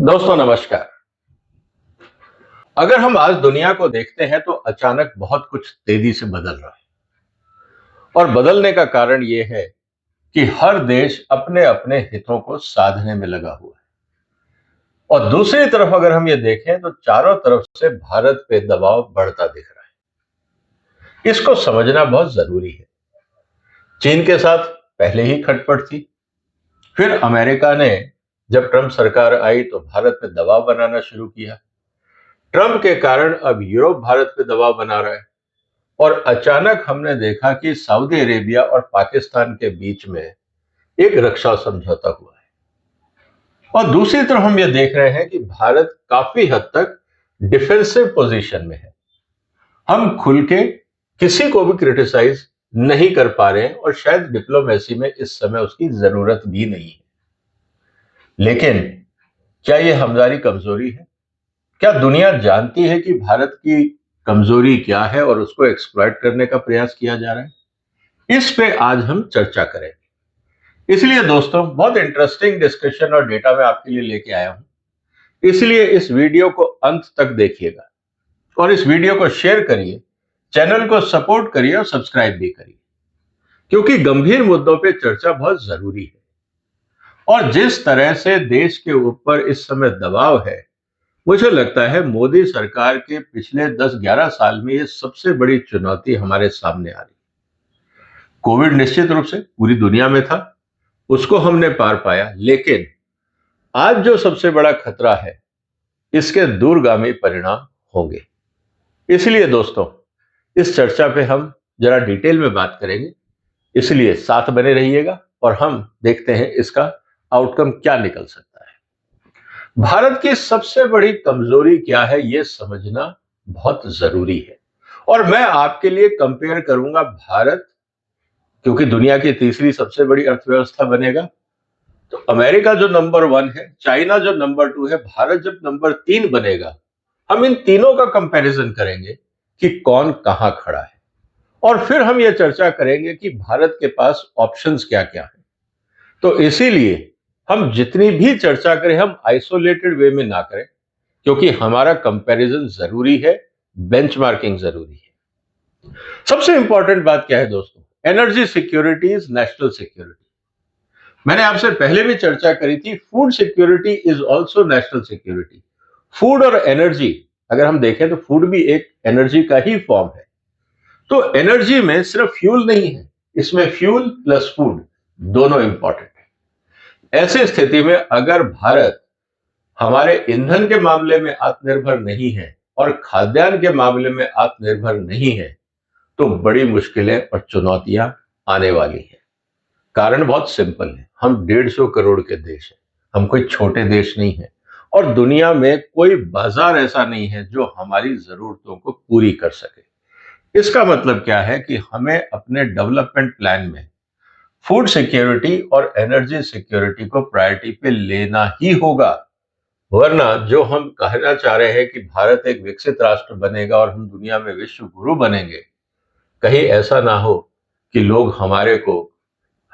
दोस्तों नमस्कार। अगर हम आज दुनिया को देखते हैं तो अचानक बहुत कुछ तेजी से बदल रहा है और बदलने का कारण यह है कि हर देश अपने अपने हितों को साधने में लगा हुआ है। और दूसरी तरफ अगर हम ये देखें तो चारों तरफ से भारत पे दबाव बढ़ता दिख रहा है। इसको समझना बहुत जरूरी है। चीन के साथ पहले ही खटपट थी, फिर अमेरिका ने जब ट्रंप सरकार आई तो भारत पे दबाव बनाना शुरू किया। ट्रंप के कारण अब यूरोप भारत पे दबाव बना रहा है और अचानक हमने देखा कि सऊदी अरेबिया और पाकिस्तान के बीच में एक रक्षा समझौता हुआ है। और दूसरी तरफ हम ये देख रहे हैं कि भारत काफी हद तक डिफेंसिव पोजीशन में है। हम खुल के किसी को भी क्रिटिसाइज नहीं कर पा रहे हैं और शायद डिप्लोमेसी में इस समय उसकी जरूरत भी नहीं है। लेकिन क्या यह हमारी कमजोरी है? क्या दुनिया जानती है कि भारत की कमजोरी क्या है और उसको एक्सप्लॉइट करने का प्रयास किया जा रहा है? इस पे आज हम चर्चा करेंगे। इसलिए दोस्तों बहुत इंटरेस्टिंग डिस्कशन और डेटा मैं आपके लिए लेके आया हूं। इसलिए इस वीडियो को अंत तक देखिएगा और इस वीडियो को शेयर करिए, चैनल को सपोर्ट करिए और सब्सक्राइब भी करिए, क्योंकि गंभीर मुद्दों पे चर्चा बहुत जरूरी है। और जिस तरह से देश के ऊपर इस समय दबाव है, मुझे लगता है मोदी सरकार के पिछले 10-11 साल में ये सबसे बड़ी चुनौती हमारे सामने आ रही है। कोविड निश्चित रूप से पूरी दुनिया में था, उसको हमने पार पाया, लेकिन आज जो सबसे बड़ा खतरा है इसके दूरगामी परिणाम होंगे। इसलिए दोस्तों इस चर्चा पे हम जरा डिटेल में बात करेंगे, इसलिए साथ बने रहिएगा और हम देखते हैं इसका आउटकम क्या निकल सकता है। भारत की सबसे बड़ी कमजोरी क्या है ये समझना बहुत जरूरी है और मैं आपके लिए कंपेयर करूंगा भारत, क्योंकि दुनिया की तीसरी सबसे बड़ी अर्थव्यवस्था बनेगा, तो अमेरिका जो नंबर 1 है, चाइना जो नंबर 2 है, भारत जब नंबर 3 बनेगा, हम इन तीनों का कंपैरिजन करेंगे कि कौन कहां खड़ा है और फिर हम ये चर्चा करेंगे कि भारत के पास ऑप्शंस क्या क्या है। तो इसीलिए हम जितनी भी चर्चा करें हम आइसोलेटेड वे में ना करें, क्योंकि हमारा कंपैरिजन जरूरी है, बेंचमार्किंग जरूरी है। सबसे इंपॉर्टेंट बात क्या है दोस्तों? Energy security is national security. मैंने आपसे पहले भी चर्चा करी थी, food security is also national security. Food और एनर्जी अगर हम देखें तो फूड भी एक एनर्जी का ही फॉर्म है। तो एनर्जी में सिर्फ फ्यूल नहीं है, इसमें फ्यूल प्लस फूड दोनों इंपॉर्टेंट है। ऐसी स्थिति में अगर भारत हमारे ईंधन के मामले में आत्मनिर्भर नहीं है और खाद्यान्न के मामले में आत्मनिर्भर नहीं है तो बड़ी मुश्किलें और चुनौतियां आने वाली हैं। कारण बहुत सिंपल है, हम 150 करोड़ के देश हैं, हम कोई छोटे देश नहीं है और दुनिया में कोई बाजार ऐसा नहीं है जो हमारी जरूरतों को पूरी कर सके। इसका मतलब क्या है कि हमें अपने डेवलपमेंट प्लान में फूड सिक्योरिटी और एनर्जी सिक्योरिटी को प्रायोरिटी पे लेना ही होगा, वरना जो हम कहना चाह रहे हैं कि भारत एक विकसित राष्ट्र बनेगा और हम दुनिया में विश्व गुरु बनेंगे, कहीं ऐसा ना हो कि लोग हमारे को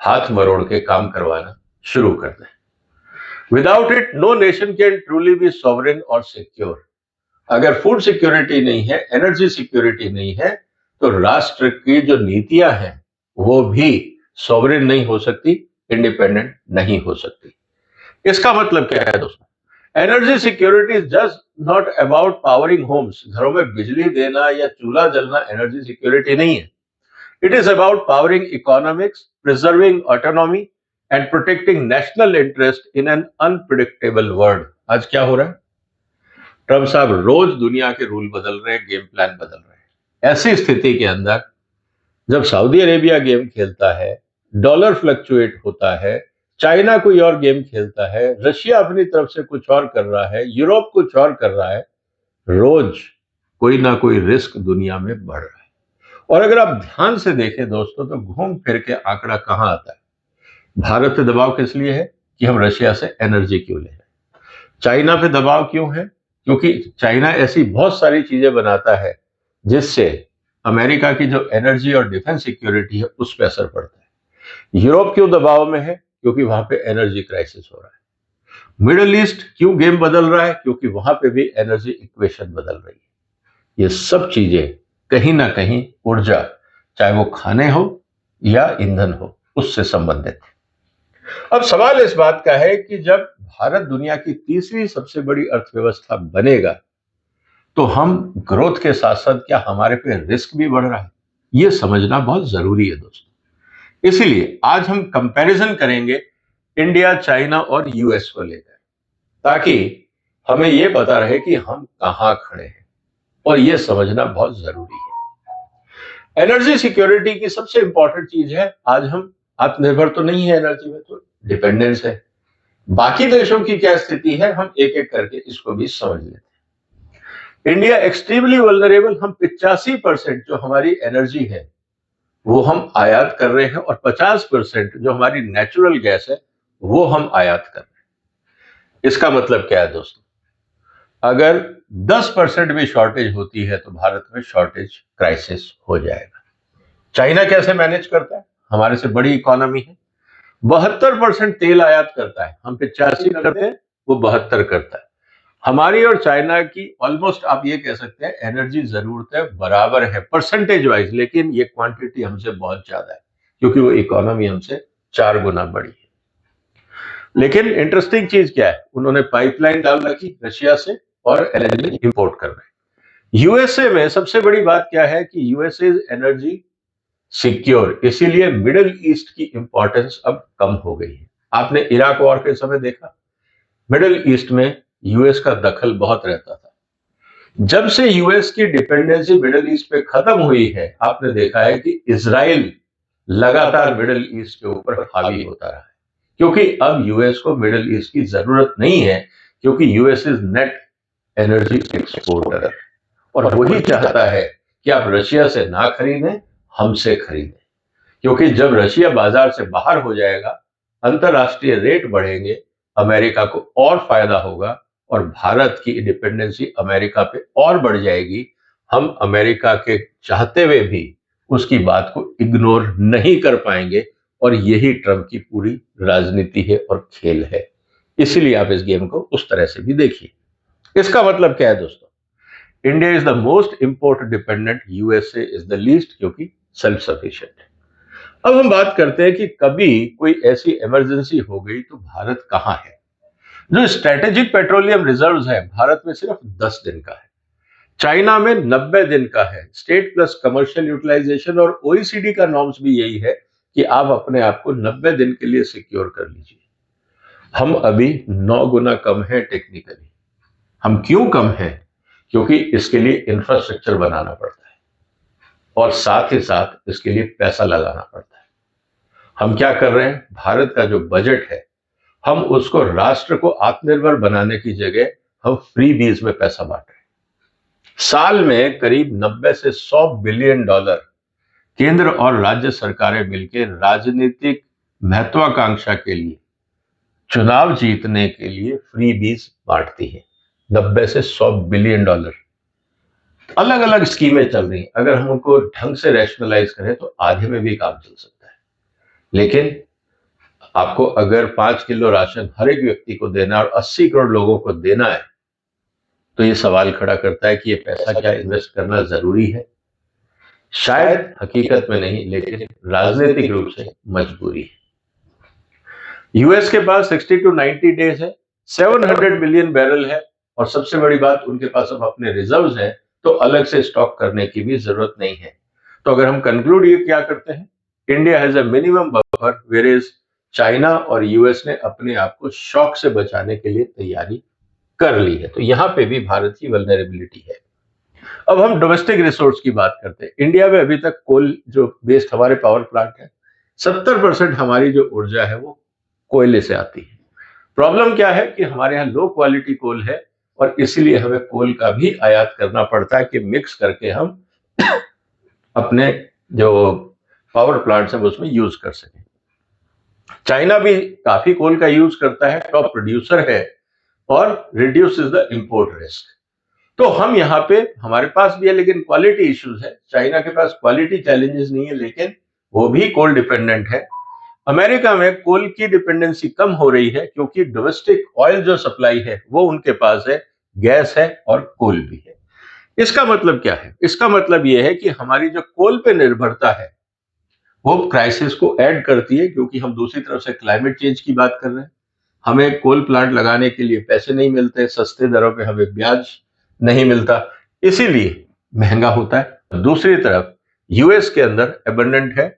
हाथ मरोड़ के काम करवाना शुरू कर दें। Without it no nation can truly be sovereign और सिक्योर। अगर फूड सिक्योरिटी नहीं है, एनर्जी सिक्योरिटी नहीं है, तो राष्ट्र की जो नीतियां हैं वो भी सॉवरेन नहीं हो सकती, इंडिपेंडेंट नहीं हो सकती। इसका मतलब क्या है दोस्तों? Energy security is just not about powering homes. घरों में बिजली देना या चूल्हा जलना एनर्जी सिक्योरिटी नहीं है। It is about powering economics, preserving autonomy and protecting national interest in an unpredictable world। आज क्या हो रहा है? ट्रंप साहब रोज दुनिया के रूल बदल रहे हैं, गेम प्लान बदल रहे हैं। ऐसी स्थिति के अंदर जब सऊदी अरेबिया गेम खेलता है, डॉलर फ्लक्चुएट होता है, चाइना कोई और गेम खेलता है, रशिया अपनी तरफ से कुछ और कर रहा है, यूरोप कुछ और कर रहा है, रोज कोई ना कोई रिस्क दुनिया में बढ़ रहा है। और अगर आप ध्यान से देखें दोस्तों तो घूम फिर के आंकड़ा कहां आता है? भारत पे दबाव किस लिए है कि हम रशिया से एनर्जी क्यों ले रहे हैं? चाइना पे दबाव क्यों है? क्योंकि चाइना ऐसी बहुत सारी चीजें बनाता है जिससे अमेरिका की जो एनर्जी और डिफेंस सिक्योरिटी है उस पर असर पड़ता है। यूरोप क्यों दबाव में है? क्योंकि वहां पे एनर्जी क्राइसिस हो रहा है। मिडिल ईस्ट क्यों गेम बदल रहा है? क्योंकि वहां पे भी एनर्जी इक्वेशन बदल रही है। ये सब चीजें कहीं ना कहीं ऊर्जा, चाहे वो खाने हो या ईंधन हो, उससे संबंधित है। अब सवाल इस बात का है कि जब भारत दुनिया की तीसरी सबसे बड़ी अर्थव्यवस्था बनेगा, तो हम ग्रोथ के साथ साथ क्या हमारे पे रिस्क भी बढ़ रहा है? ये समझना बहुत जरूरी है दोस्तों। इसीलिए आज हम कंपैरिजन करेंगे इंडिया, चाइना और यूएस को लेकर, ताकि हमें यह पता रहे कि हम कहां खड़े हैं, और यह समझना बहुत जरूरी है। एनर्जी सिक्योरिटी की सबसे इंपॉर्टेंट चीज है, आज हम आत्मनिर्भर तो नहीं है एनर्जी में, तो डिपेंडेंस है। बाकी देशों की क्या स्थिति है, हम एक एक करके इसको भी समझ लेते हैं। इंडिया एक्सट्रीमली वल्नरेबल, हम 85% जो हमारी एनर्जी है वो हम आयात कर रहे हैं, और 50% जो हमारी नेचुरल गैस है वो हम आयात कर रहे हैं। इसका मतलब क्या है दोस्तों? अगर 10% भी शॉर्टेज होती है तो भारत में शॉर्टेज क्राइसिस हो जाएगा। चाइना कैसे मैनेज करता है? हमारे से बड़ी इकोनॉमी है, 72% तेल आयात करता है, हम 85 करते हैं, वो 72 करता है। हमारी और चाइना की ऑलमोस्ट आप ये कह सकते हैं एनर्जी जरूरतें बराबर है परसेंटेज वाइज, लेकिन ये क्वांटिटी हमसे बहुत ज्यादा है, क्योंकि वो इकोनॉमी हमसे 4 गुना बड़ी है। लेकिन इंटरेस्टिंग चीज क्या है, उन्होंने पाइपलाइन डाल रखी रशिया से और एलएनजी इंपोर्ट कर रहे हैं। यूएसए में सबसे बड़ी बात क्या है कि यूएसए एनर्जी सिक्योर, इसीलिए मिडिल ईस्ट की इंपॉर्टेंस अब कम हो गई है। आपने इराक वॉर के समय देखा, मिडिल ईस्ट में यूएस का दखल बहुत रहता था। जब से यूएस की डिपेंडेंसी मिडिल ईस्ट पे खत्म हुई है, आपने देखा है कि इजराइल लगातार मिडिल ईस्ट के ऊपर हावी होता रहा है, क्योंकि अब यूएस को मिडिल ईस्ट की जरूरत नहीं है, क्योंकि US is net energy exporter, और वही चाहता है कि आप रशिया से ना खरीदें, हमसे खरीदें। क्योंकि जब रशिया बाजार से बाहर हो जाएगा, अंतरराष्ट्रीय रेट बढ़ेंगे, अमेरिका को और फायदा होगा, और भारत की डिपेंडेंसी अमेरिका पे और बढ़ जाएगी। हम अमेरिका के चाहते हुए भी उसकी बात को इग्नोर नहीं कर पाएंगे, और यही ट्रंप की पूरी राजनीति है और खेल है। इसीलिए आप इस गेम को उस तरह से भी देखिए। इसका मतलब क्या है दोस्तों? India is the most import dependent, USA is the least, क्योंकि सेल्फ सफिशिएंट है। अब हम बात करते हैं कि कभी कोई ऐसी इमरजेंसी हो गई तो भारत कहां है? जो स्ट्रेटेजिक पेट्रोलियम रिजर्व्स है भारत में सिर्फ 10 दिन का है, चाइना में 90 दिन का है। स्टेट प्लस कमर्शियल यूटिलाइजेशन और ओईसीडी का नॉर्म्स भी यही है कि आप अपने आप को 90 दिन के लिए सिक्योर कर लीजिए। हम अभी 9 गुना कम है टेक्निकली। हम क्यों कम है? क्योंकि इसके लिए इंफ्रास्ट्रक्चर बनाना पड़ता है, और साथ ही साथ इसके लिए पैसा लगाना पड़ता है। हम क्या कर रहे हैं, भारत का जो बजट है, हम उसको राष्ट्र को आत्मनिर्भर बनाने की जगह हम फ्री बीज में पैसा बांट रहे हैं। साल में करीब 90 से 100 बिलियन डॉलर केंद्र और राज्य सरकारें मिलकर राजनीतिक महत्वाकांक्षा के लिए, चुनाव जीतने के लिए फ्री बीज बांटती है। 90 से 100 बिलियन डॉलर, अलग अलग स्कीमें चल रही हैं। अगर हम उनको ढंग से रैशनलाइज करें तो आधे में भी काम चल सकता है। लेकिन आपको अगर 5 किलो राशन हर एक व्यक्ति को देना और 80 करोड़ लोगों को देना है, तो ये सवाल खड़ा करता है कि ये पैसा क्या इन्वेस्ट करना जरूरी है? शायद हकीकत में नहीं, लेकिन राजनीतिक रूप से मजबूरी है। यूएस के पास 60 टू 90 डेज है, 700 मिलियन बैरल है, और सबसे बड़ी बात उनके पास अब अपने रिजर्व्स हैं, तो अलग से स्टॉक करने की भी जरूरत नहीं है। तो अगर हम कंक्लूड ये क्या करते हैं, India has a minimum buffer, where is China और यूएस ने अपने आप को शॉक से बचाने के लिए तैयारी कर ली है। तो यहां पे भी भारत की वल्नरेबिलिटी है। अब हम डोमेस्टिक रिसोर्स की बात करते हैं। इंडिया में अभी तक कोल जो बेस्ड हमारे पावर प्लांट है, 70% हमारी जो ऊर्जा है वो कोयले से आती है। प्रॉब्लम क्या है कि हमारे यहाँ लो क्वालिटी कोल है, और इसलिए हमें कोल का भी आयात करना पड़ता है कि मिक्स करके हम अपने जो पावर प्लांट्स हैं उसमें यूज कर सकें। चाइना भी काफी कोल का यूज करता है, टॉप प्रोड्यूसर है, और reduce is the import risk. तो हम यहाँ पे हमारे पास भी है, लेकिन क्वालिटी इश्यूज है। चाइना के पास क्वालिटी चैलेंजेस नहीं है, लेकिन वो भी कोल डिपेंडेंट है। अमेरिका में कोल की डिपेंडेंसी कम हो रही है क्योंकि डोमेस्टिक ऑयल जो सप्लाई है वो उनके पास है, गैस है और कोल भी है। इसका मतलब क्या है? इसका मतलब यह है कि हमारी जो कोल पे निर्भरता है वो क्राइसिस को ऐड करती है, क्योंकि हम दूसरी तरफ से क्लाइमेट चेंज की बात कर रहे हैं। हमें कोल प्लांट लगाने के लिए पैसे नहीं मिलते, सस्ते दरों पे हमें ब्याज नहीं मिलता, इसीलिए महंगा होता है। दूसरी तरफ यूएस के अंदर एबंडेंट है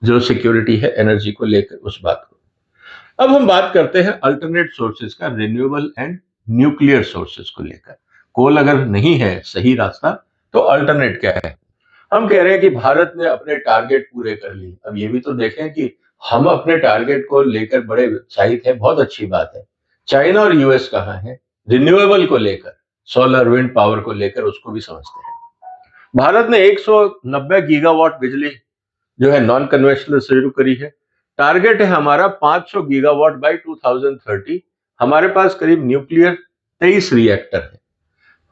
जो सिक्योरिटी है एनर्जी को लेकर, उस बात को। अब हम बात करते हैं अल्टरनेट सोर्सेज का, रिन्यूएबल एंड न्यूक्लियर सोर्सेज को लेकर। कोल अगर नहीं है सही रास्ता, तो अल्टरनेट क्या है? हम कह रहे हैं कि भारत ने अपने टारगेट पूरे कर लिए। अब ये भी तो देखें कि हम अपने टारगेट को लेकर बड़े उत्साहित हैं, बहुत अच्छी बात है। चाइना और यूएस कहाँ है रिन्यूएबल को लेकर, सोलर विंड पावर को लेकर, उसको भी समझते हैं। भारत ने 190 गीगावाट बिजली जो है नॉन कन्वेंशनल शुरू करी है। टारगेट है हमारा 500 गीगावाट बाय 2030। हमारे पास करीब न्यूक्लियर 23 रिएक्टर है।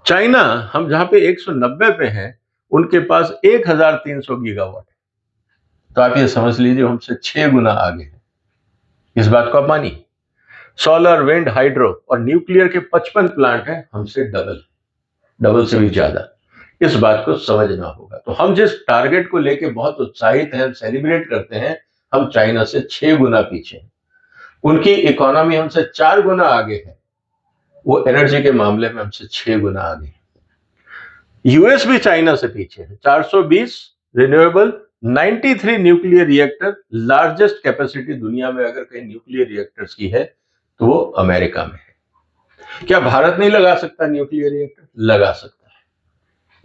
चाइना, हम जहां पे 190 पे हैं, उनके पास 1300 गीगावाट है। तो आप ये समझ लीजिए हमसे 6 गुना आगे है। इस बात को आप मानिए। सोलर विंड हाइड्रो और न्यूक्लियर के 55 प्लांट हैं, हमसे डबल से भी ज्यादा। इस बात को समझना होगा। तो हम जिस टारगेट को लेके बहुत उत्साहित हैं, सेलिब्रेट करते हैं, हम चाइना से 6 गुना पीछे हैं। उनकी इकोनॉमी हमसे 4 गुना आगे है, वो एनर्जी के मामले में हमसे 6 गुना आगे है। यूएस भी चाइना से पीछे है। 420 renewable, 93 nuclear reactor, largest capacity दुनिया में अगर कहीं न्यूक्लियर रिएक्टर्स की है तो वो अमेरिका में है। क्या भारत नहीं लगा सकता न्यूक्लियर रिएक्टर? लगा सकता है,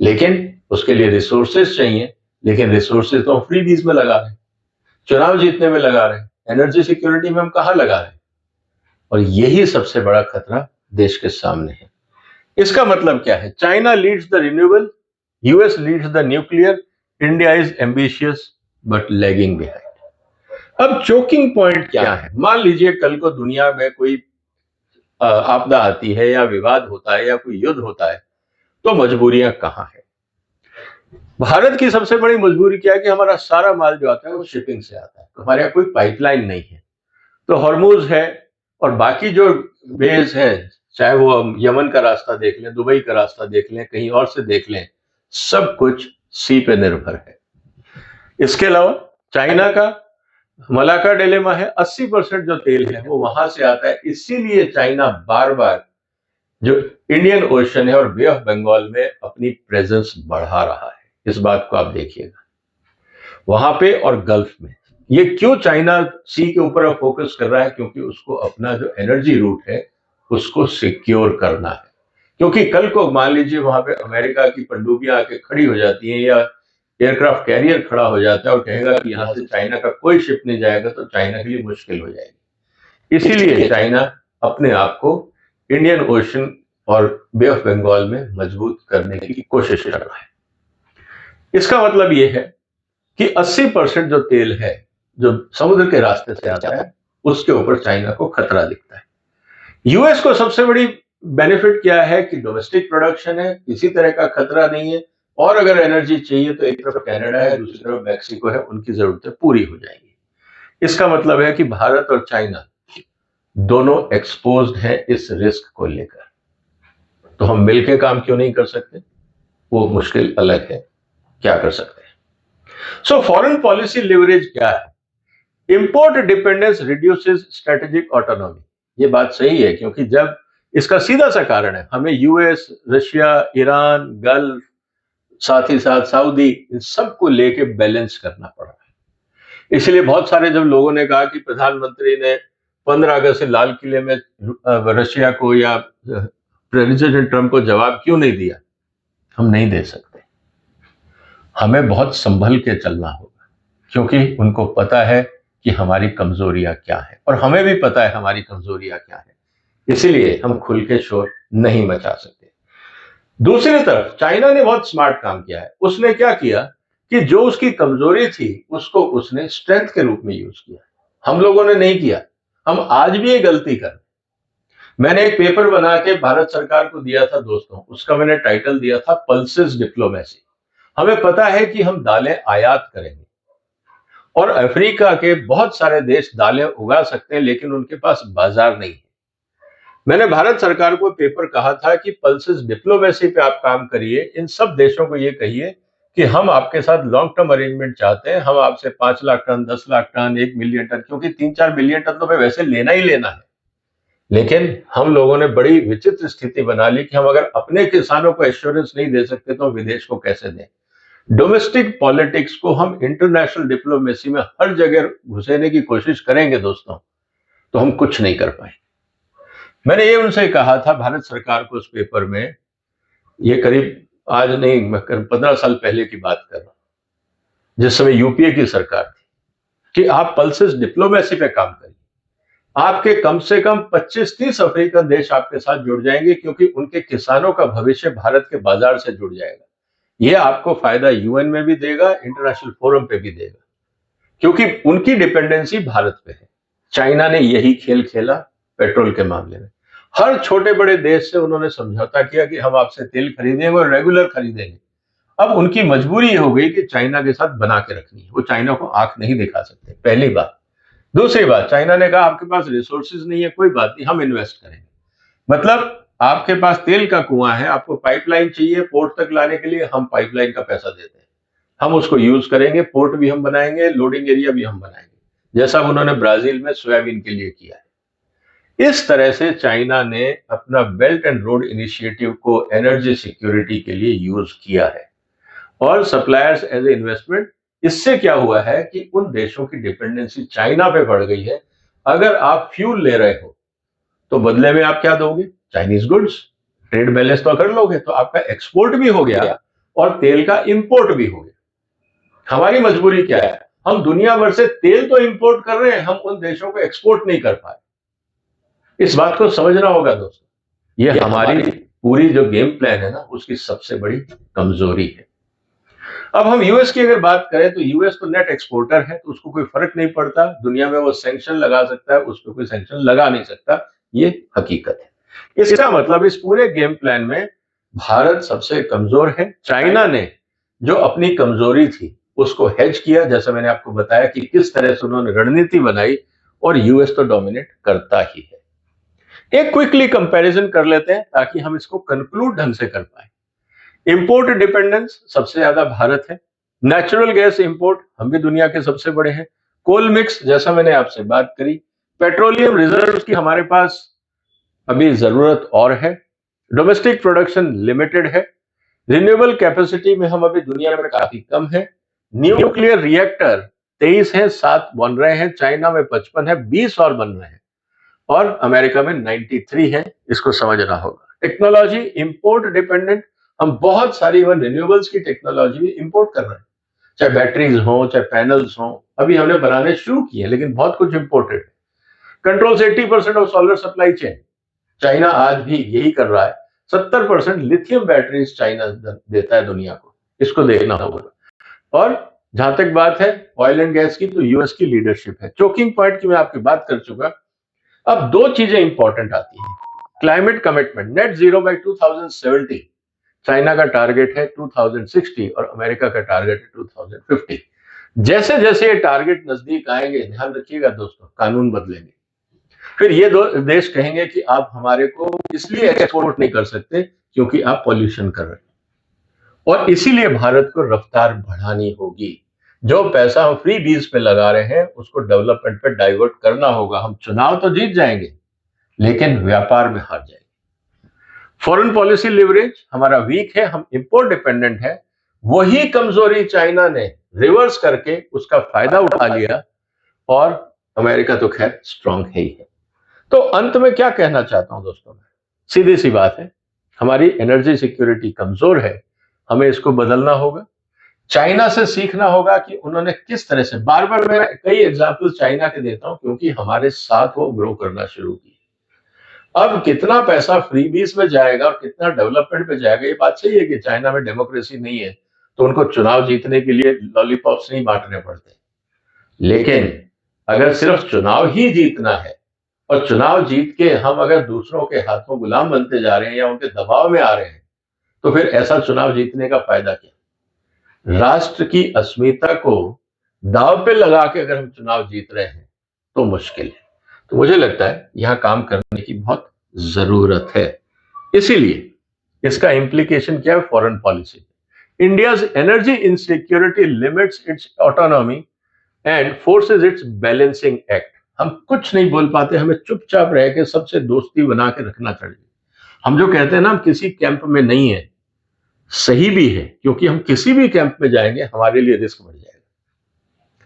लेकिन उसके लिए रिसोर्सेज चाहिए। लेकिन रिसोर्सेज तो हम फ्रीबीज में लगा रहे हैं, चुनाव जीतने में लगा रहे हैं, एनर्जी सिक्योरिटी में हम कहां लगा रहे हैं? और यही सबसे बड़ा खतरा देश के सामने है। इसका मतलब क्या है? China leads the renewable, US leads the nuclear, India is ambitious but lagging behind. अब चोकिंग पॉइंट क्या है? मान लीजिए कल को दुनिया में कोई आपदा आती है या विवाद होता है या कोई युद्ध होता है, तो मजबूरियां कहां है? भारत की सबसे बड़ी मजबूरी क्या है कि हमारा सारा माल जो आता है वो शिपिंग से आता है। तो हमारे यहाँ कोई पाइपलाइन नहीं है। तो हॉर्मुज है और बाकी जो वेज हैं, चाहे वो यमन का रास्ता देख लें, दुबई का रास्ता देख लें, कहीं और से देख लें, सब कुछ सी पे निर्भर है। इसके अलावा चाइना का मलाका डिलेमा है। 80% जो तेल है वो वहां से आता है। इसीलिए चाइना बार बार जो इंडियन ओशन है और बे ऑफ बंगाल में अपनी प्रेजेंस बढ़ा रहा है। इस बात को आप देखिएगा वहां पे और गल्फ में। ये क्यों चाइना सी के ऊपर फोकस कर रहा है? क्योंकि उसको अपना जो एनर्जी रूट है उसको सिक्योर करना है। क्योंकि कल को मान लीजिए वहां पे अमेरिका की पनडुब्बियां आके खड़ी हो जाती हैं या एयरक्राफ्ट कैरियर खड़ा हो जाता है और कहेगा कि यहां से चाइना का कोई शिप नहीं जाएगा, तो चाइना के लिए मुश्किल हो जाएगी। इसीलिए चाइना अपने आप को इंडियन ओशन और बे ऑफ बंगाल में मजबूत करने की कोशिश कर रहा है। इसका मतलब यह है कि 80% जो तेल है जो समुद्र के रास्ते से आता है, उसके ऊपर चाइना को खतरा दिखता है। यूएस को सबसे बड़ी बेनिफिट क्या है कि डोमेस्टिक प्रोडक्शन है, किसी तरह का खतरा नहीं है। और अगर एनर्जी चाहिए तो एक तरफ कनाडा है, दूसरी तरफ मैक्सिको है, उनकी जरूरतें पूरी हो जाएंगी। इसका मतलब है कि भारत और चाइना दोनों एक्सपोज्ड हैं इस रिस्क को लेकर। तो हम मिलकर काम क्यों नहीं कर सकते? वो मुश्किल अलग है, क्या कर सकते हैं? सो फॉरेन पॉलिसी लिवरेज क्या है? Import dependence reduces strategic autonomy. ये बात सही है, क्योंकि जब इसका सीधा सा कारण है, हमें यूएस, रशिया, ईरान, गल्फ, साथ ही साथ सऊदी, इन सबको लेके बैलेंस करना पड़ रहा है। इसलिए बहुत सारे जब लोगों ने कहा कि प्रधानमंत्री ने 15 अगस्त से लाल किले में रशिया को या प्रेसिडेंट ट्रंप को जवाब क्यों नहीं दिया, हम नहीं दे सकते। हमें बहुत संभल के चलना होगा, क्योंकि उनको पता है कि हमारी कमजोरियां क्या है और हमें भी पता है हमारी कमजोरियां क्या है। इसीलिए हम खुल के शोर नहीं मचा सकते। दूसरी तरफ चाइना ने बहुत स्मार्ट काम किया है। उसने क्या किया कि जो उसकी कमजोरी थी उसको उसने स्ट्रेंथ के रूप में यूज किया। हम लोगों ने नहीं किया। हम आज भी ये गलती कर। मैंने एक पेपर बना के भारत सरकार को दिया था दोस्तों, उसका मैंने टाइटल दिया था पल्सेस डिप्लोमेसी। हमें पता है कि हम दालें आयात करेंगे और अफ्रीका के बहुत सारे देश दालें उगा सकते हैं, लेकिन उनके पास बाजार नहीं है। मैंने भारत सरकार को पेपर कहा था कि पल्सेस डिप्लोमेसी पे आप काम करिए, इन सब देशों को ये कहिए कि हम आपके साथ लॉन्ग टर्म अरेंजमेंट चाहते हैं, हम आपसे 5 lakh ton, 10 lakh ton, 1 million ton, क्योंकि 3-4 मिलियन टन तो हमें वैसे लेना ही लेना है। लेकिन हम लोगों ने बड़ी विचित्र स्थिति बना ली कि हम अगर अपने किसानों को एश्योरेंस नहीं दे सकते तो विदेश को कैसे दें। डोमेस्टिक पॉलिटिक्स को हम इंटरनेशनल डिप्लोमेसी में हर जगह घुसेने की कोशिश करेंगे दोस्तों, तो हम कुछ नहीं कर पाए। मैंने ये उनसे कहा था भारत सरकार को उस पेपर में, ये करीब आज नहीं, मैं 15 साल पहले की बात कर रहा हूं, जिस समय यूपीए की सरकार थी, कि आप पल्सेस डिप्लोमेसी पे काम करिए। आपके कम से कम 25-30 अफ्रीकन देश आपके साथ जुड़ जाएंगे, क्योंकि उनके किसानों का भविष्य भारत के बाजार से जुड़ जाएगा। यह आपको फायदा यूएन में भी देगा, इंटरनेशनल फोरम पे भी देगा, क्योंकि उनकी डिपेंडेंसी भारत पे है। चाइना ने यही खेल खेला पेट्रोल के मामले में। हर छोटे बड़े देश से उन्होंने समझौता किया कि हम आपसे तेल खरीदेंगे और रेगुलर खरीदेंगे। अब उनकी मजबूरी हो गई कि चाइना के साथ बना के रखनी है, वो चाइना को आंख नहीं दिखा सकते, पहली बात। दूसरी बात, चाइना ने कहा आपके पास रिसोर्सेज नहीं है, कोई बात नहीं, हम इन्वेस्ट करेंगे। मतलब आपके पास तेल का कुआं है, आपको पाइपलाइन चाहिए पोर्ट तक लाने के लिए, हम पाइपलाइन का पैसा देते हैं, हम उसको यूज करेंगे, पोर्ट भी हम बनाएंगे, लोडिंग एरिया भी हम बनाएंगे, जैसा उन्होंने ब्राजील में सोयाबीन के लिए किया है। इस तरह से चाइना ने अपना बेल्ट एंड रोड इनिशिएटिव को एनर्जी सिक्योरिटी के लिए यूज किया है, और सप्लायर्स एज ए इन्वेस्टमेंट। इससे क्या हुआ है कि उन देशों की डिपेंडेंसी चाइना पे बढ़ गई है। अगर आप फ्यूल ले रहे हो तो बदले में आप क्या दोगे? Chinese goods. ट्रेड बैलेंस तो कर लोगे, तो आपका एक्सपोर्ट भी हो गया और तेल का इंपोर्ट भी हो गया। हमारी मजबूरी क्या है? हम दुनिया भर से तेल तो इंपोर्ट कर रहे हैं, हम उन देशों को एक्सपोर्ट नहीं कर पाए। इस बात को समझना होगा दोस्तों, ये हमारी पूरी जो गेम प्लान है ना, उसकी सबसे बड़ी कमजोरी है। अब हम यूएस की अगर बात करें तो यूएस तो नेट एक्सपोर्टर है, तो उसको कोई फर्क नहीं पड़ता, दुनिया में वो सैंक्शन लगा सकता है, उस पर कोई सैंक्शन लगा नहीं सकता, ये हकीकत है। इसका मतलब इस पूरे गेम प्लान में भारत सबसे कमजोर है। चाइना ने जो अपनी कमजोरी थी उसको हेज किया, जैसा मैंने आपको बताया कि किस तरह से उन्होंने रणनीति बनाई, और यूएस तो डोमिनेट करता ही है। एक क्विकली कंपैरिजन कर लेते हैं ताकि हम इसको कंक्लूड ढंग से कर पाए। इंपोर्ट डिपेंडेंस सबसे ज्यादा भारत है। नेचुरल गैस इंपोर्ट हम भी दुनिया के सबसे बड़े हैं। कोल मिक्स जैसा मैंने आपसे बात करी। पेट्रोलियम रिजर्व्स की हमारे पास अभी जरूरत और है। डोमेस्टिक प्रोडक्शन लिमिटेड है। रिन्यूएबल कैपेसिटी में हम अभी दुनिया में काफी कम है। न्यूक्लियर रिएक्टर 23 है, 7 बन रहे हैं, चाइना में 55 है, 20 और बन रहे हैं, और अमेरिका में 93 है। इसको समझना होगा। टेक्नोलॉजी इंपोर्ट डिपेंडेंट, हम बहुत सारी इवन रिन्यूएबल्स की टेक्नोलॉजी भी इंपोर्ट कर रहे हैं, चाहे बैटरीज हो, चाहे पैनल्स हो, अभी हमने बनाने शुरू किए, लेकिन बहुत कुछ इंपोर्टेड है। Controls 80% of solar supply chain, China आज भी यही कर रहा है। 70% लिथियम बैटरीज चाइना देता है दुनिया को, इसको देखना होगा। और जहां तक बात है ऑयल एंड गैस की, तो यूएस की लीडरशिप है। चोकिंग पॉइंट की मैं आपकी बात कर चुका। अब दो चीजें इंपॉर्टेंट आती हैं। Climate commitment, net zero by 2070, China का टारगेट है 2060 और अमेरिका का टारगेट है 2050। जैसे जैसे ये टारगेट नजदीक आएंगे, ध्यान रखिएगा दोस्तों, कानून बदलेंगे। फिर ये दो देश कहेंगे कि आप हमारे को इसलिए एक्सपोर्ट नहीं कर सकते क्योंकि आप पॉल्यूशन कर रहे हैं, और इसीलिए भारत को रफ्तार बढ़ानी होगी। जो पैसा हम फ्री बीज पे लगा रहे हैं उसको डेवलपमेंट पे डाइवर्ट करना होगा। हम चुनाव तो जीत जाएंगे लेकिन व्यापार में हार जाएंगे। फॉरेन पॉलिसी लिवरेज हमारा वीक है, हम इंपोर्ट डिपेंडेंट है। वही कमजोरी चाइना ने रिवर्स करके उसका फायदा उठा लिया, और अमेरिका तो खैर स्ट्रांग है ही है। तो अंत में क्या कहना चाहता हूं दोस्तों, मैं सीधी सी बात है, हमारी एनर्जी सिक्योरिटी कमजोर है, हमें इसको बदलना होगा। चाइना से सीखना होगा कि उन्होंने किस तरह से, बार बार मैं कई एग्जाम्पल चाइना के देता हूं क्योंकि हमारे साथ वो ग्रो करना शुरू की। अब कितना पैसा फ्रीबीज में जाएगा और कितना डेवलपमेंट में जाएगा, ये बात सही है कि चाइना में डेमोक्रेसी नहीं है, तो उनको चुनाव जीतने के लिए लॉलीपॉप्स नहीं बांटने पड़ते। लेकिन अगर सिर्फ चुनाव ही जीतना है, और चुनाव जीत के हम अगर दूसरों के हाथों गुलाम बनते जा रहे हैं या उनके दबाव में आ रहे हैं, तो फिर ऐसा चुनाव जीतने का फायदा क्या? राष्ट्र की अस्मिता को दांव पे लगा के अगर हम चुनाव जीत रहे हैं तो मुश्किल है। तो मुझे लगता है यहां काम करने की बहुत जरूरत है। इसीलिए इसका इंप्लीकेशन क्या है foreign policy. India's energy insecurity limits it's autonomy and forces it's balancing act. हम कुछ नहीं बोल पाते, हमें चुपचाप रह के सबसे दोस्ती बना के रखना चाहिए। हम जो कहते हैं ना, हम किसी कैंप में नहीं है, सही भी है, क्योंकि हम किसी भी कैंप में जाएंगे हमारे लिए रिस्क बढ़ जाएगा।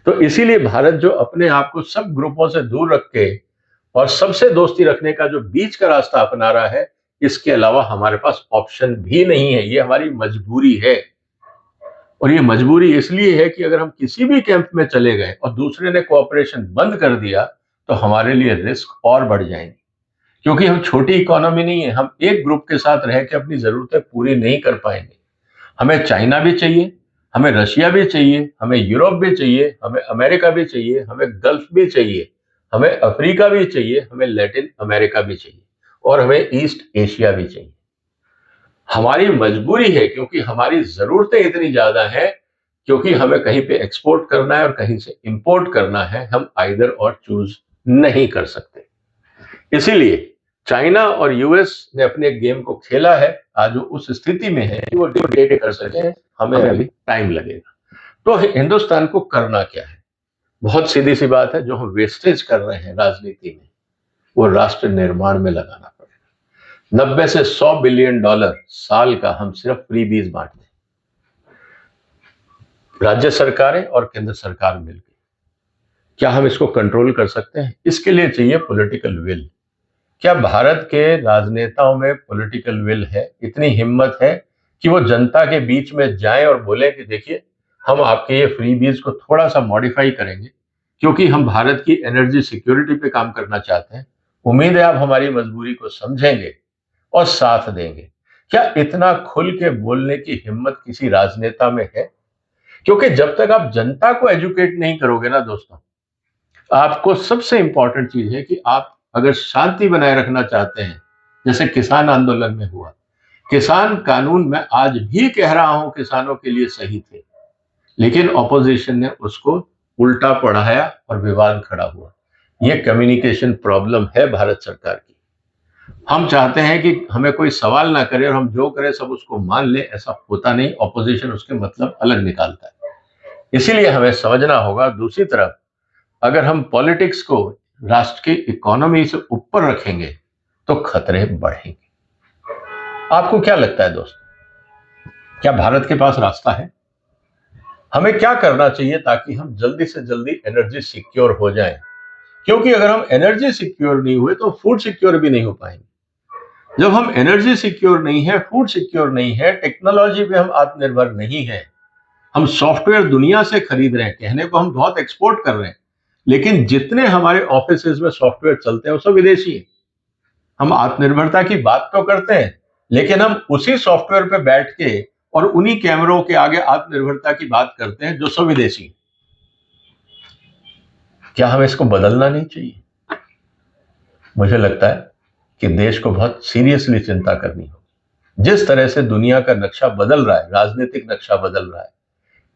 तो इसीलिए भारत जो अपने आप को सब ग्रुपों से दूर रख के और सबसे दोस्ती रखने का जो बीच का रास्ता अपना रहा है, इसके अलावा हमारे पास ऑप्शन भी नहीं है। ये हमारी मजबूरी है। और ये मजबूरी इसलिए है कि अगर हम किसी भी कैंप में चले गए और दूसरे ने कोऑपरेशन बंद कर दिया तो हमारे लिए रिस्क और बढ़ जाएंगे। क्योंकि हम छोटी इकोनॉमी नहीं है, हम एक ग्रुप के साथ रह के अपनी जरूरतें पूरी नहीं कर पाएंगे। हमें चाइना भी चाहिए, हमें रशिया भी चाहिए, हमें यूरोप भी चाहिए, हमें अमेरिका भी चाहिए, हमें गल्फ भी चाहिए, हमें अफ्रीका भी चाहिए, हमें लैटिन अमेरिका भी चाहिए और हमें ईस्ट एशिया भी चाहिए। हमारी मजबूरी है क्योंकि हमारी जरूरतें इतनी ज्यादा हैं, क्योंकि हमें कहीं पे एक्सपोर्ट करना है और कहीं से इंपोर्ट करना है। हम आइदर और चूज नहीं कर सकते। इसीलिए चाइना और यूएस ने अपने गेम को खेला है। आज वो उस स्थिति में है कि वो डिक्टेट कर सके। हमें अभी टाइम लगेगा। तो हिंदुस्तान को करना क्या है? बहुत सीधी सी बात है, जो हम वेस्टेज कर रहे हैं राजनीति में, वो राष्ट्र निर्माण में लगाना पड़ेगा। 90 से 100 बिलियन डॉलर साल का हम सिर्फ फ्रीबीज बांटते हैं, राज्य सरकारें और केंद्र सरकार मिलकर। क्या हम इसको कंट्रोल कर सकते हैं? इसके लिए चाहिए पॉलिटिकल विल। क्या भारत के राजनेताओं में पॉलिटिकल विल है, इतनी हिम्मत है कि वो जनता के बीच में जाएं और बोले कि देखिए, हम आपके ये फ्रीबीज को थोड़ा सा मॉडिफाई करेंगे क्योंकि हम भारत की एनर्जी सिक्योरिटी पे काम करना चाहते हैं। उम्मीद है आप हमारी मजबूरी को समझेंगे और साथ देंगे। क्या इतना खुल के बोलने की हिम्मत किसी राजनेता में है? क्योंकि जब तक आप जनता को एजुकेट नहीं करोगे ना दोस्तों, आपको सबसे इंपॉर्टेंट चीज है कि आप अगर शांति बनाए रखना चाहते हैं, जैसे किसान आंदोलन में हुआ, किसान कानून मैं आज भी कह रहा हूं किसानों के लिए सही थे, लेकिन ऑपोजिशन ने उसको उल्टा पढ़ाया और विवाद खड़ा हुआ। यह कम्युनिकेशन प्रॉब्लम है भारत सरकार की। हम चाहते हैं कि हमें कोई सवाल ना करे और हम जो करें सब उसको मान ले, ऐसा होता नहीं। ऑपोजिशन उसके मतलब अलग निकालता है। इसीलिए हमें समझना होगा। दूसरी तरफ अगर हम पॉलिटिक्स को राष्ट्र की इकोनॉमी से ऊपर रखेंगे तो खतरे बढ़ेंगे। आपको क्या लगता है दोस्तों, क्या भारत के पास रास्ता है? हमें क्या करना चाहिए ताकि हम जल्दी से जल्दी एनर्जी सिक्योर हो जाएं? क्योंकि अगर हम एनर्जी सिक्योर नहीं हुए तो फूड सिक्योर भी नहीं हो पाएंगे। जब हम एनर्जी सिक्योर नहीं है, फूड सिक्योर नहीं है, टेक्नोलॉजी पे हम आत्मनिर्भर नहीं है, हम सॉफ्टवेयर दुनिया से खरीद रहे हैं, कहने को हम बहुत एक्सपोर्ट कर रहे हैं, लेकिन जितने हमारे ऑफिसेज में सॉफ्टवेयर चलते हैं वो सब विदेशी है। हम आत्मनिर्भरता की बात तो करते हैं, लेकिन हम उसी सॉफ्टवेयर पे बैठ के और उन्हीं कैमरों के आगे आत्मनिर्भरता की बात करते हैं जो सब विदेशी है। क्या हमें इसको बदलना नहीं चाहिए? मुझे लगता है कि देश को बहुत सीरियसली चिंता करनी होगी। जिस तरह से दुनिया का नक्शा बदल रहा है, राजनीतिक नक्शा बदल रहा है,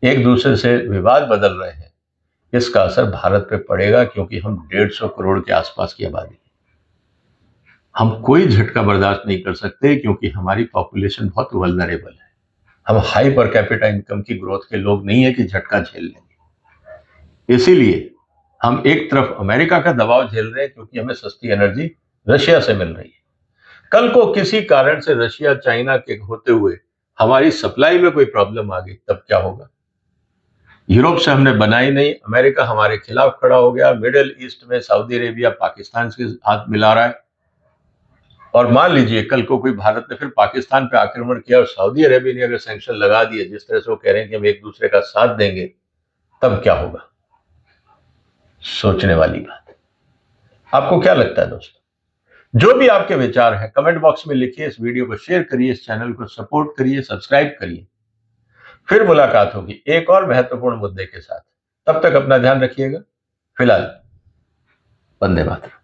एक दूसरे से विवाद बदल रहे हैं, इसका असर भारत पे पड़ेगा। क्योंकि हम 150 करोड़ के आसपास की आबादी, हम कोई झटका बर्दाश्त नहीं कर सकते क्योंकि हमारी पॉपुलेशन बहुत वल्नरेबल है। हम हाई पर कैपिटा इनकम की ग्रोथ के लोग नहीं है कि झटका झेल लेंगे। इसीलिए हम एक तरफ अमेरिका का दबाव झेल रहे हैं क्योंकि हमें सस्ती एनर्जी रशिया से मिल रही है। कल को किसी कारण से रशिया चाइना के होते हुए हमारी सप्लाई में कोई प्रॉब्लम आ गई, तब क्या होगा? यूरोप से हमने बनाई नहीं, अमेरिका हमारे खिलाफ खड़ा हो गया, मिडिल ईस्ट में सऊदी अरेबिया पाकिस्तान से हाथ मिला रहा है, और मान लीजिए कल को कोई भारत ने फिर पाकिस्तान पे आक्रमण किया और सऊदी अरेबिया ने अगर सैंक्शन लगा दिए, जिस तरह से वो कह रहे हैं कि हम एक दूसरे का साथ देंगे, तब क्या होगा? सोचने वाली बात है। आपको क्या लगता है दोस्तों? जो भी आपके विचार हैं कमेंट बॉक्स में लिखिए, इस वीडियो को शेयर करिए, इस चैनल को सपोर्ट करिए, सब्सक्राइब करिए। फिर मुलाकात होगी एक और महत्वपूर्ण मुद्दे के साथ। तब तक अपना ध्यान रखिएगा। फिलहाल वंदे मातरम।